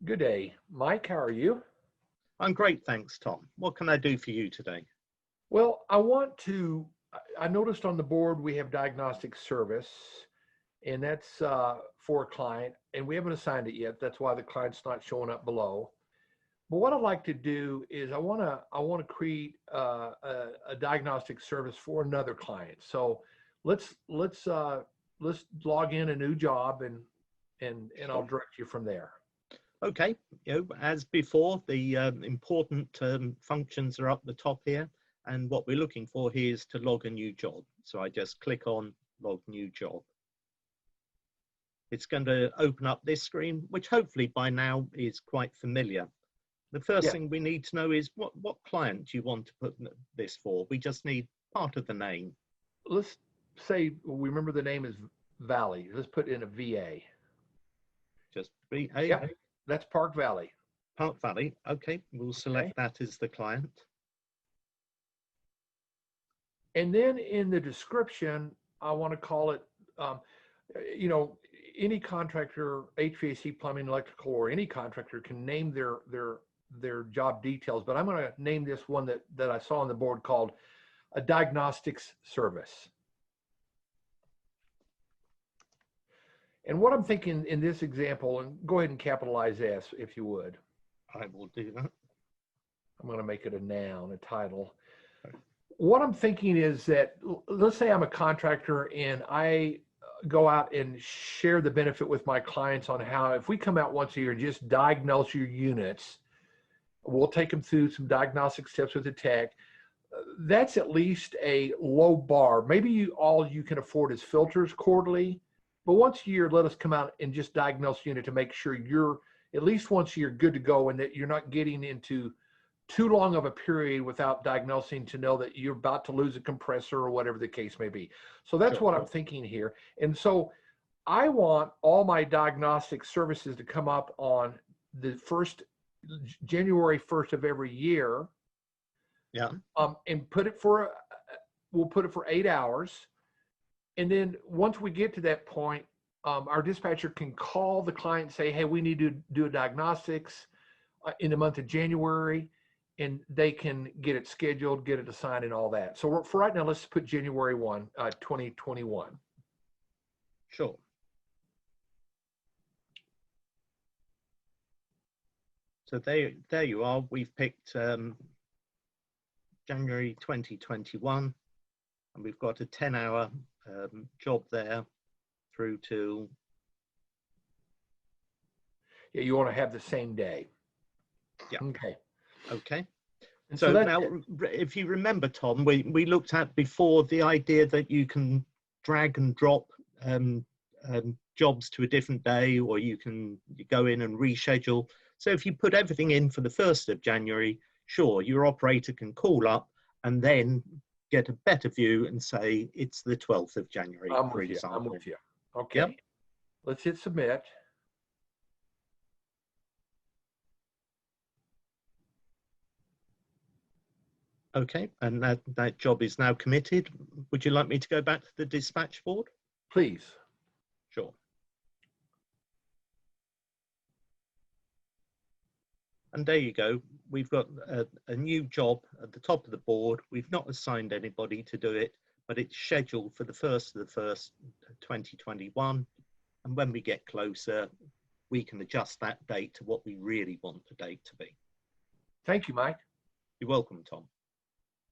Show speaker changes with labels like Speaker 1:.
Speaker 1: Good day. Mike, how are you?
Speaker 2: I'm great, thanks, Tom. What can I do for you today?
Speaker 1: Well, I noticed on the board we have diagnostic service, and that's for a client, and we haven't assigned it yet. That's why the client's not showing up below. But what I'd like to do is I want to create a diagnostic service for another client. So let's log in a new job and I'll
Speaker 2: Sure.
Speaker 1: direct you from there.
Speaker 2: Okay, as before, the important functions are up the top here, and what we're looking for here is to log a new job. So I just click on Log New Job. It's going to open up this screen, which hopefully by now is quite familiar. The first
Speaker 1: Yeah,
Speaker 2: thing we need to know is what client do you want to put this for? We just need part of the name.
Speaker 1: let's say we remember the name is Valley. Let's put in a VA.
Speaker 2: Just VA,
Speaker 1: Yeah, that's Park Valley.
Speaker 2: Park Valley. Okay, we'll
Speaker 1: Okay.
Speaker 2: select that as the client.
Speaker 1: And then in the description, I want to call it, um, you know, any contractor, HVAC, plumbing, electrical, or any contractor can name their job details. But I'm going to name this one that I saw on the board called a diagnostics service. And what I'm thinking in this example, and go ahead and capitalize S if you would.
Speaker 2: I will do that.
Speaker 1: I'm going to make it a noun, a title. What I'm thinking is that let's say I'm a contractor and I go out and share the benefit with my clients on how if we come out once a year and just diagnose your units, we'll take them through some diagnostic steps with the tech. That's at least a low bar. Maybe all you can afford is filters quarterly, but once a year, let us come out and just diagnose the unit to make sure you're at least once a year good to go and that you're not getting into too long of a period without diagnosing to know that you're about to lose a compressor or whatever the case may be. So that's
Speaker 2: Sure.
Speaker 1: what I'm thinking here. And so I want all my diagnostic services to come up on the first January 1st of every year,
Speaker 2: Yeah.
Speaker 1: and we'll put it for 8 hours. And then once we get to that point, our dispatcher can call the client and say, hey, we need to do a diagnostics in the month of January, and they can get it scheduled, get it assigned, and all that. So for right now, let's put January 1, 2021.
Speaker 2: Sure. So there you are. We've picked January 2021, and we've got a 10-hour job there through to.
Speaker 1: Yeah, you want to have the same day.
Speaker 2: Yeah.
Speaker 1: Okay.
Speaker 2: Okay.
Speaker 1: And so
Speaker 2: So
Speaker 1: that,
Speaker 2: now, if you remember, Tom, we looked at before the idea that you can drag and drop jobs to a different day, or you go in and reschedule. So if you put everything in for the 1st of January, sure, your operator can call up and then get a better view and say it's the 12th of January,
Speaker 1: I'm
Speaker 2: for
Speaker 1: with you. I'm
Speaker 2: example.
Speaker 1: with you.
Speaker 2: Yep.
Speaker 1: Okay. Let's hit submit.
Speaker 2: Okay, and that job is now committed. Would you like me to go back to the dispatch board?
Speaker 1: Please.
Speaker 2: Sure. And there you go. We've got a new job at the top of the board. We've not assigned anybody to do it, but it's scheduled for the 1st of the 1st, 2021. And when we get closer, we can adjust that date to what we really want the date to be.
Speaker 1: Thank you, Mike.
Speaker 2: You're welcome, Tom.